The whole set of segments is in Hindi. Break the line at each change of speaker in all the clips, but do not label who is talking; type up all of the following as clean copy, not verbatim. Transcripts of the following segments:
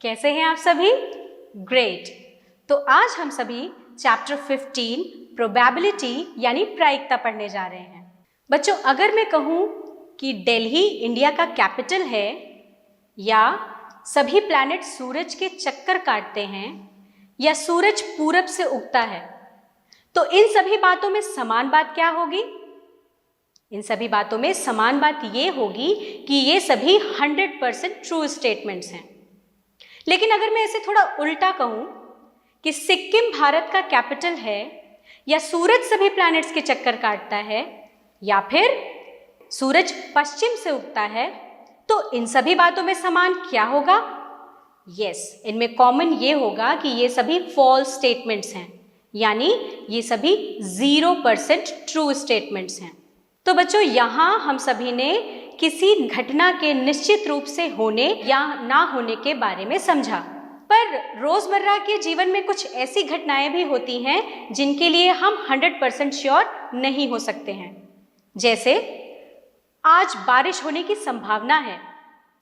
कैसे हैं आप सभी? ग्रेट। तो आज हम सभी चैप्टर 15 प्रोबेबिलिटी यानी प्रायिकता पढ़ने जा रहे हैं। बच्चों, अगर मैं कहूँ कि दिल्ली इंडिया का कैपिटल है या सभी प्लैनेट सूरज के चक्कर काटते हैं या सूरज पूरब से उगता है, तो इन सभी बातों में समान बात क्या होगी? इन सभी बातों में समान बात ये होगी कि ये सभी 100% ट्रू स्टेटमेंट्स हैं। लेकिन अगर मैं इसे थोड़ा उल्टा कहूं कि सिक्किम भारत का कैपिटल है या सूरज सभी प्लैनेट्स के चक्कर काटता है या फिर सूरज पश्चिम से उगता है, तो इन सभी बातों में समान क्या होगा? यस, इनमें कॉमन ये होगा कि ये सभी फॉल्स स्टेटमेंट्स हैं, यानी ये सभी 0% ट्रू स्टेटमेंट्स हैं। तो बच्चों, यहाँ हम सभी ने किसी घटना के निश्चित रूप से होने या ना होने के बारे में समझा, पर रोजमर्रा के जीवन में कुछ ऐसी घटनाएं भी होती हैं जिनके लिए हम 100% श्योर नहीं हो सकते हैं। जैसे आज बारिश होने की संभावना है,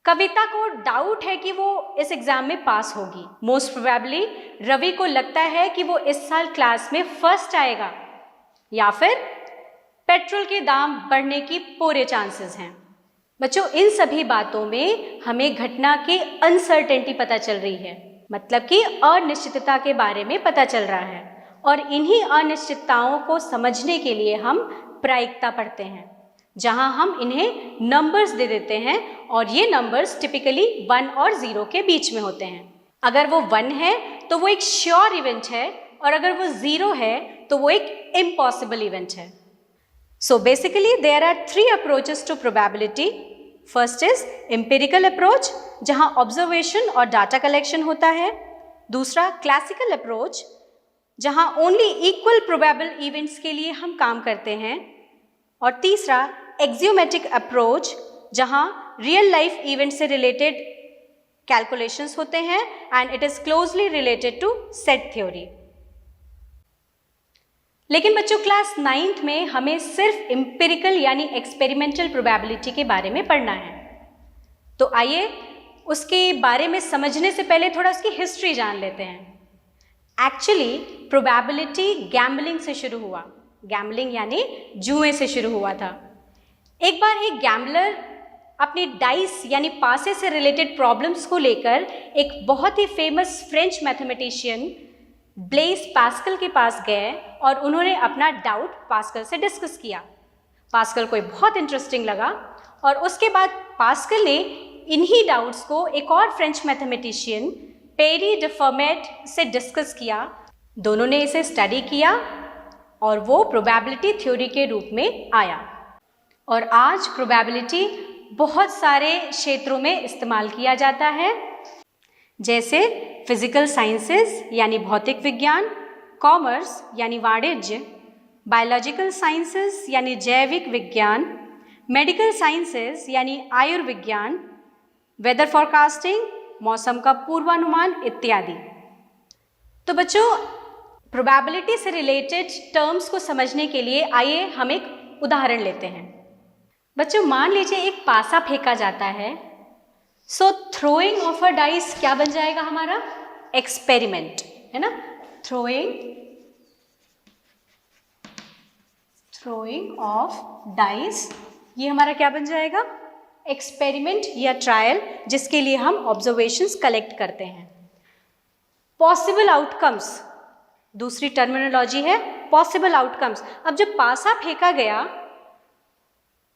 कविता को डाउट है कि वो इस एग्जाम में पास होगी। मोस्ट प्रोबेबली रवि को लगता है कि वो इस साल क्लास में फर्स्ट आएगा, या फिर पेट्रोल के दाम बढ़ने की पूरे चांसेस हैं। बच्चों, इन सभी बातों में हमें घटना की अनसर्टेनिटी पता चल रही है, मतलब कि अनिश्चितता के बारे में पता चल रहा है, और इन्हीं अनिश्चितताओं को समझने के लिए हम प्रायिकता पढ़ते हैं, जहां हम इन्हें नंबर्स दे देते हैं और ये नंबर्स टिपिकली 1 और 0 के बीच में होते हैं। अगर वो 1 है तो वो एक श्योर इवेंट है, और अगर वो 0 है तो वो एक इम्पॉसिबल इवेंट है। So basically there are 3 approaches to probability. First is empirical approach, जहां observation और data collection होता है। दूसरा classical approach, जहां only equal probable events के लिए हम काम करते हैं। और तीसरा axiomatic approach, जहां real life events से related calculations होते हैं and it is closely related to set theory. लेकिन बच्चों, क्लास 9th में हमें सिर्फ एम्पिरिकल यानी एक्सपेरिमेंटल प्रोबेबिलिटी के बारे में पढ़ना है। तो आइए उसके बारे में समझने से पहले थोड़ा उसकी हिस्ट्री जान लेते हैं। एक्चुअली प्रोबेबिलिटी गैम्बलिंग से शुरू हुआ। गैम्बलिंग यानी जुए से शुरू हुआ था। एक बार एक गैम्बलर अपनी डाइस यानी पासे से रिलेटेड प्रॉब्लम्स को लेकर एक बहुत ही famous French mathematician Blaise Pascal के पास गए और उन्होंने अपना डाउट पास्कल से डिस्कस किया। पास्कल को बहुत इंटरेस्टिंग लगा और उसके बाद पास्कल ने इन्हीं डाउट्स को एक और French mathematician Pierre de Fermat से डिस्कस किया। दोनों ने इसे स्टडी किया और वो प्रोबेबिलिटी थ्योरी के रूप में आया। और आज प्रोबेबिलिटी बहुत सारे क्षेत्रों में इस्तेमाल किया जाता है, जैसे फिजिकल साइंसेस यानी भौतिक विज्ञान, कॉमर्स यानी वाणिज्य, बायोलॉजिकल साइंसेस यानी जैविक विज्ञान, मेडिकल साइंसेस यानी आयुर्विज्ञान, वेदर फॉरकास्टिंग मौसम का पूर्वानुमान इत्यादि। तो बच्चों, प्रोबेबिलिटी से रिलेटेड टर्म्स को समझने के लिए आइए हम एक उदाहरण लेते हैं। बच्चों, मान लीजिए एक पासा फेंका जाता है। सो थ्रोइंग ऑफ अ डाइस क्या बन जाएगा हमारा? एक्सपेरिमेंट, है ना? थ्रोइंग ऑफ डाइस, ये हमारा क्या बन जाएगा? एक्सपेरिमेंट या ट्रायल, जिसके लिए हम ऑब्जर्वेशंस कलेक्ट करते हैं। पॉसिबल आउटकम्स दूसरी टर्मिनोलॉजी है, पॉसिबल आउटकम्स। अब जब पासा फेंका गया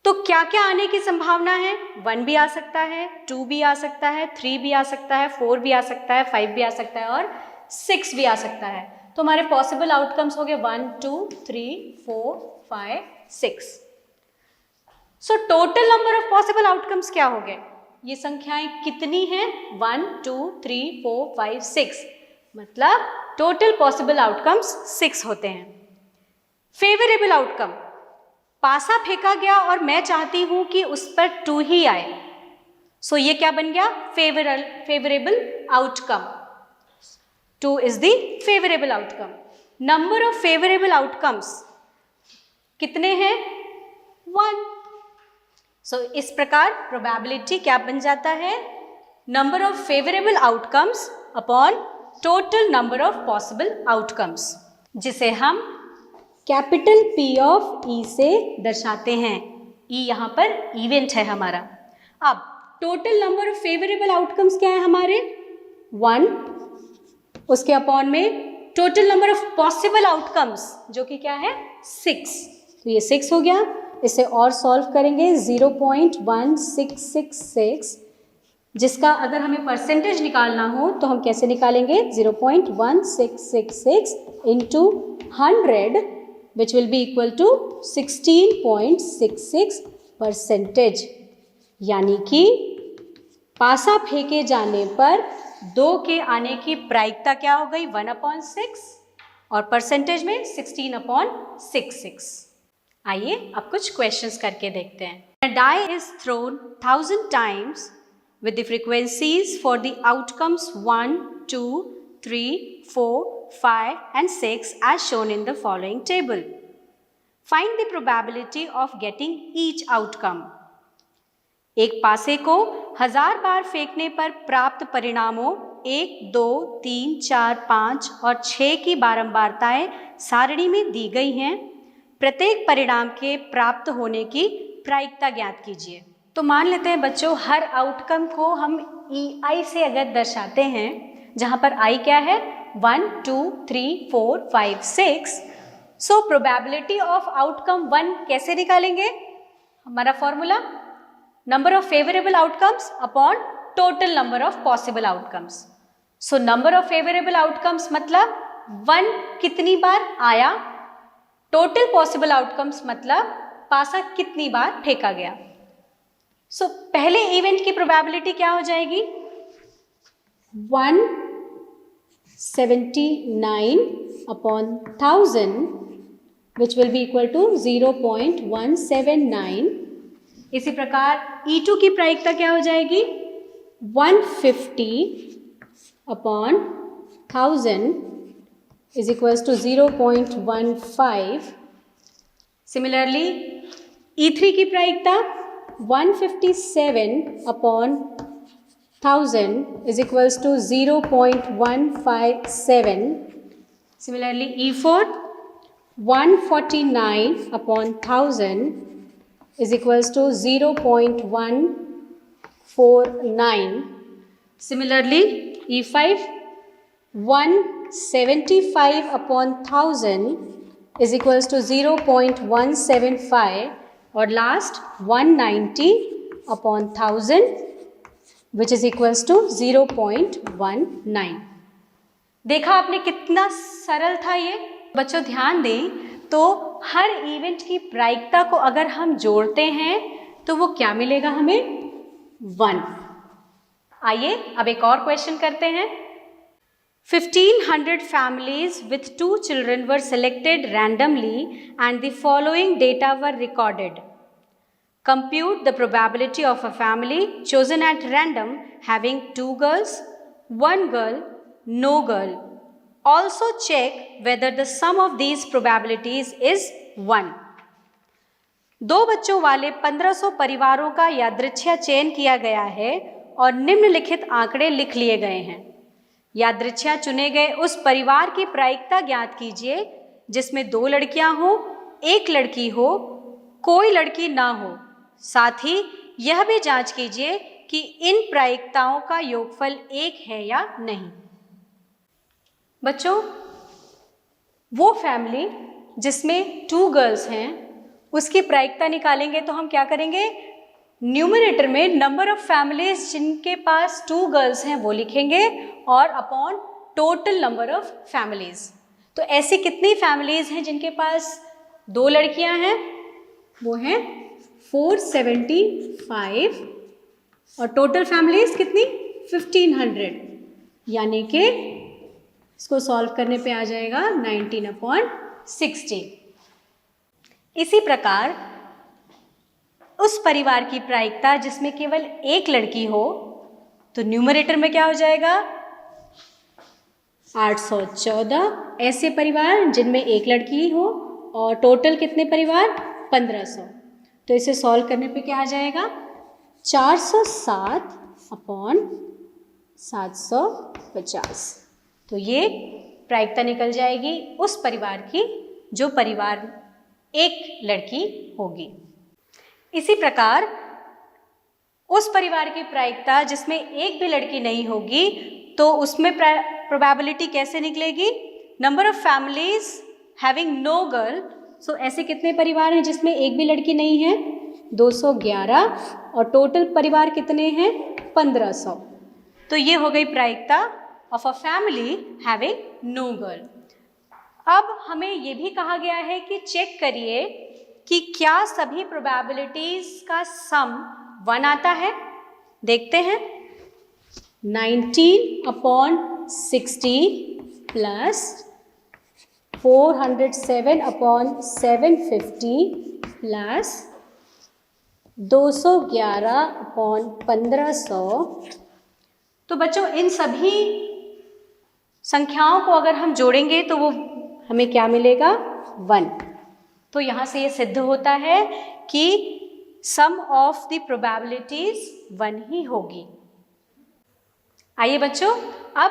तो क्या क्या आने की संभावना है? 1 भी आ सकता है, 2 भी आ सकता है, 3 भी आ सकता है, 4 भी आ सकता है, 5 भी आ सकता है और 6 भी आ सकता है। तो हमारे पॉसिबल आउटकम्स हो गए 1, 2, 3, 4, 5, 6। So total number of possible outcomes क्या हो गए? ये संख्याएं कितनी हैं? 1, 2, 3, 4, 5, 6, मतलब टोटल पॉसिबल आउटकम्स 6 होते हैं। फेवरेबल आउटकम, पासा फेंका गया और मैं चाहती हूं कि उस पर 2 ही आए। सो ये क्या बन गया? Favourable outcome. 2 is the favourable outcome. Number of favourable outcomes कितने हैं? 1। सो इस प्रकार प्रोबेबिलिटी क्या बन जाता है? Number of favourable outcomes upon total number of possible outcomes, जिसे हम कैपिटल P ऑफ E से दर्शाते हैं। E यहाँ पर इवेंट है हमारा। अब total number of favourable outcomes क्या है हमारे 1, उसके अपॉन में total number of possible outcomes जो कि क्या है 6, तो ये 6 हो गया। इसे और सॉल्व करेंगे 0.1666, जिसका अगर हमें परसेंटेज निकालना हो तो हम कैसे निकालेंगे 0.1666 into 100 which will be equal to 16.66%, यानी कि पासा फेंके जाने पर 2 के आने की प्रायिकता क्या हो गई 1/6 और परसेंटेज में 16/66। आइए अब कुछ क्वेश्चंस करके देखते हैं। A die is thrown 1000 times with the frequencies for the outcomes 1, 2, 3, 4, 5 and 6 as shown in the following table. Find the probability of getting each outcome. एक पासे को 1000 बार फेंकने पर प्राप्त परिणामों 1, 2, 3, 4, 5 और 6 की बारंबारताएं सारणी में दी गई हैं। प्रत्येक परिणाम के प्राप्त होने की प्रायिकता ज्ञात कीजिए। तो मान लेते हैं बच्चों, हर आउटकम को हम EI से अगर दर्शाते हैं, जहां पर I क्या है 1, 2, 3, 4, 5, 6, सो प्रोबेबिलिटी ऑफ आउटकम 1 कैसे निकालेंगे? हमारा formula number of favourable outcomes upon total number of possible outcomes. So number of favourable outcomes मतलब 1 कितनी बार आया, टोटल पॉसिबल आउटकम्स मतलब पासा कितनी बार फेंका गया। सो पहले इवेंट की प्रोबेबिलिटी क्या हो जाएगी 179 upon 1000 which will be equal to 0.179। इसी प्रकार E2 की प्रायिकता क्या हो जाएगी 150 upon 1000 is equals to 0.15। Similarly E3 की प्रायिकता 157 upon 1000 is equals to 0.157। Similarly E4 149 upon 1000 is equals to 0.149। Similarly, E5 175 upon 1000 is equals to 0.175 और last 190 upon 1000 which is equals to 0.19। देखा आपने कितना सरल था ये। बच्चों ध्यान दें तो हर इवेंट की प्रायिकता को अगर हम जोड़ते हैं तो वो क्या मिलेगा हमें 1। आइए अब एक और क्वेश्चन करते हैं। 1500 families with 2 children were selected randomly and the following data were recorded. Compute the probability of a family chosen at random having 2 girls, 1 girl, no girl. Also check whether the sum of these probabilities is 1. 2 बच्चों वाले 1500 परिवारों का यादृच्छिक चयन किया गया है और निम्नलिखित आंकड़े लिख लिए गए हैं। यादृच्छिक चुने गए उस परिवार की प्रायिकता ज्ञात कीजिए जिसमें 2 लड़कियां हो, 1 लड़की हो, कोई लड़की ना हो। साथ ही यह भी जांच कीजिए कि इन प्रायिकताओं का योगफल 1 है या नहीं। बच्चों, वो फैमिली जिसमें 2 गर्ल्स हैं उसकी प्रायिकता निकालेंगे तो हम क्या करेंगे, न्यूमरेटर में नंबर ऑफ फैमिलीज जिनके पास 2 गर्ल्स हैं वो लिखेंगे और upon total number of families. तो ऐसी कितनी फैमिलीज हैं जिनके पास 2 लड़कियां हैं? वो हैं 475 और टोटल फैमिलीज कितनी 1500, यानी कि इसको सॉल्व करने पे आ जाएगा 19/60। इसी प्रकार उस परिवार की प्रायिकता जिसमें केवल 1 लड़की हो तो न्यूमरेटर में क्या हो जाएगा 814 ऐसे परिवार जिनमें 1 लड़की हो और टोटल कितने परिवार 1500। तो इसे सॉल्व करने पे क्या आ जाएगा 407 अपॉन 750। तो ये प्रायिकता निकल जाएगी उस परिवार की जो परिवार एक लड़की होगी। इसी प्रकार उस परिवार की प्रायिकता जिसमें एक भी लड़की नहीं होगी, तो उसमें प्रोबेबिलिटी कैसे निकलेगी? Number of families having no girl. So ऐसे कितने परिवार हैं जिसमें एक भी लड़की नहीं है? 211। और टोटल परिवार कितने हैं? 1500। तो ये हो गई प्रायिकता of a family having no girl. अब हमें ये भी कहा गया है कि चेक करिए कि क्या सभी प्रोबेबिलिटीज का सम 1 आता है। देखते हैं। 19/60 प्लस 407/750 प्लस 211/1500। तो बच्चों इन सभी संख्याओं को अगर हम जोड़ेंगे तो वो हमें क्या मिलेगा? 1। तो यहाँ से ये सिद्ध होता है कि सम ऑफ द प्रोबेबिलिटीज 1 ही होगी। आइए बच्चों, अब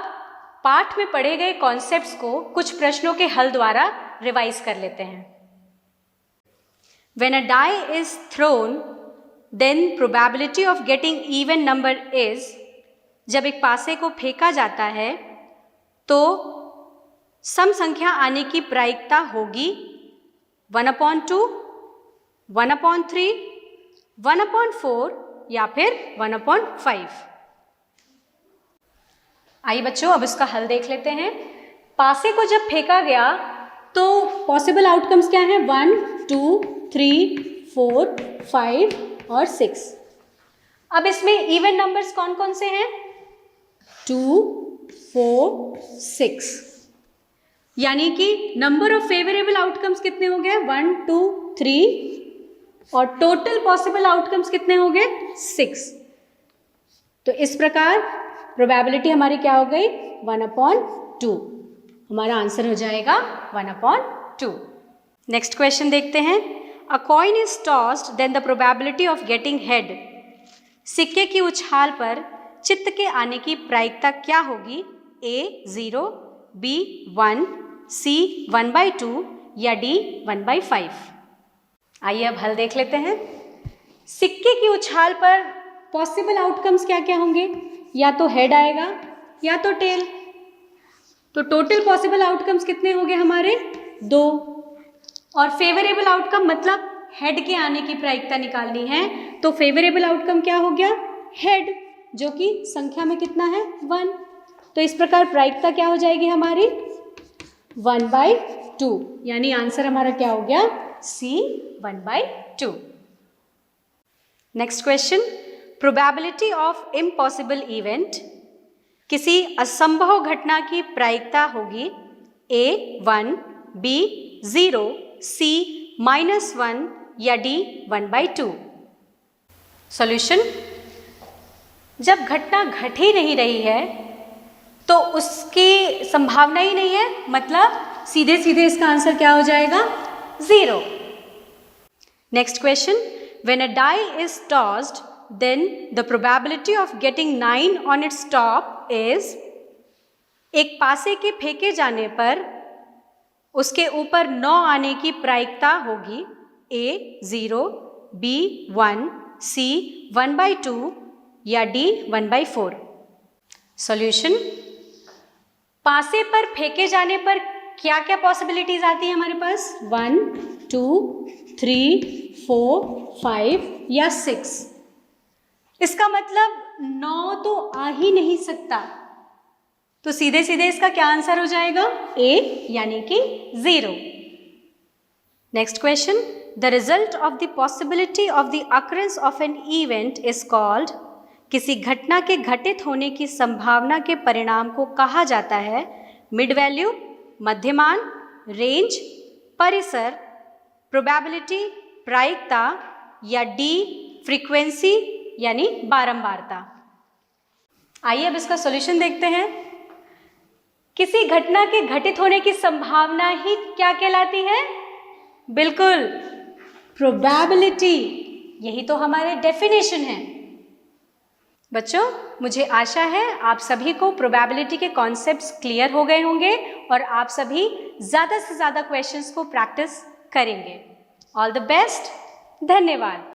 पाठ में पढ़े गए कॉन्सेप्ट्स को कुछ प्रश्नों के हल द्वारा रिवाइज कर लेते हैं। When a die is thrown, then probability of getting even number is, जब एक पासे को फेंका जाता है तो सम संख्या आने की प्रायिकता होगी 1/2, 1/3, 1/4 या फिर 1/5। आइए बच्चों, अब इसका हल देख लेते हैं। पासे को जब फेंका गया तो पॉसिबल आउटकम्स क्या हैं? 1, 2, 3, 4, 5 और 6। अब इसमें इवन नंबर्स कौन कौन से हैं? 2, 4, 6। यानी कि नंबर ऑफ फेवरेबल आउटकम्स कितने हो गए? 1, 2, 3 और टोटल पॉसिबल आउटकम्स कितने हो गए? 6। तो इस प्रकार प्रोबेबिलिटी हमारी क्या हो गई? 1/2। हमारा आंसर हो जाएगा 1/2। नेक्स्ट क्वेश्चन देखते हैं। A coin is tossed, then the probability of getting head. सिक्के की उछाल पर चित्त के आने की प्रायिकता क्या होगी? A 0, B 1, C 1/2 या D 1/5। आइए अब हल देख लेते हैं। सिक्के की उछाल पर पॉसिबल आउटकम्स क्या क्या होंगे? या तो हेड आएगा या तो टेल। तो टोटल पॉसिबल आउटकम्स कितने हो गए हमारे? 2। और फेवरेबल आउटकम मतलब हेड के आने की प्रायिकता निकालनी है, तो फेवरेबल आउटकम क्या हो गया? हेड, जो कि संख्या में कितना है? 1। तो इस प्रकार प्रायिकता क्या हो जाएगी हमारी? 1/2। यानी आंसर हमारा क्या हो गया? C 1/2। Next question. Probability of impossible event. किसी असंभव घटना की प्रायिकता होगी A 1, B 0, C -1 या D 1/2। सॉल्यूशन। जब घटना घट ही नहीं रही है तो उसकी संभावना ही नहीं है, मतलब सीधे सीधे इसका आंसर क्या हो जाएगा? 0। Next question. When a die is tossed, then the probability of getting 9 on its top is। एक पासे के फेंके जाने पर उसके ऊपर 9 आने की प्रायिकता होगी A 0, B 1, C 1/2 या D 1/4। सॉल्यूशन। पासे पर फेंके जाने पर क्या क्या पॉसिबिलिटीज आती है हमारे पास? 1, 2, 3, 4, 5 या 6। इसका मतलब 9 तो आ ही नहीं सकता, तो सीधे सीधे इसका क्या आंसर हो जाएगा? A यानी कि 0। Next question. The result of the possibility of the occurrence of an event is called. किसी घटना के घटित होने की संभावना के परिणाम को कहा जाता है मिड वैल्यू, मध्यमान, रेंज, परिसर, प्रोबेबिलिटी, प्रायिकता या D फ्रीक्वेंसी यानी बारंबारता। आइए अब इसका सॉल्यूशन देखते हैं। किसी घटना के घटित होने की संभावना ही क्या कहलाती है? बिल्कुल, प्रोबेबिलिटी। यही तो हमारे डेफिनेशन है। बच्चों, मुझे आशा है आप सभी को प्रोबेबिलिटी के कॉन्सेप्ट्स क्लियर हो गए होंगे और आप सभी ज़्यादा से ज़्यादा क्वेश्चंस को प्रैक्टिस करेंगे। All the best. धन्यवाद।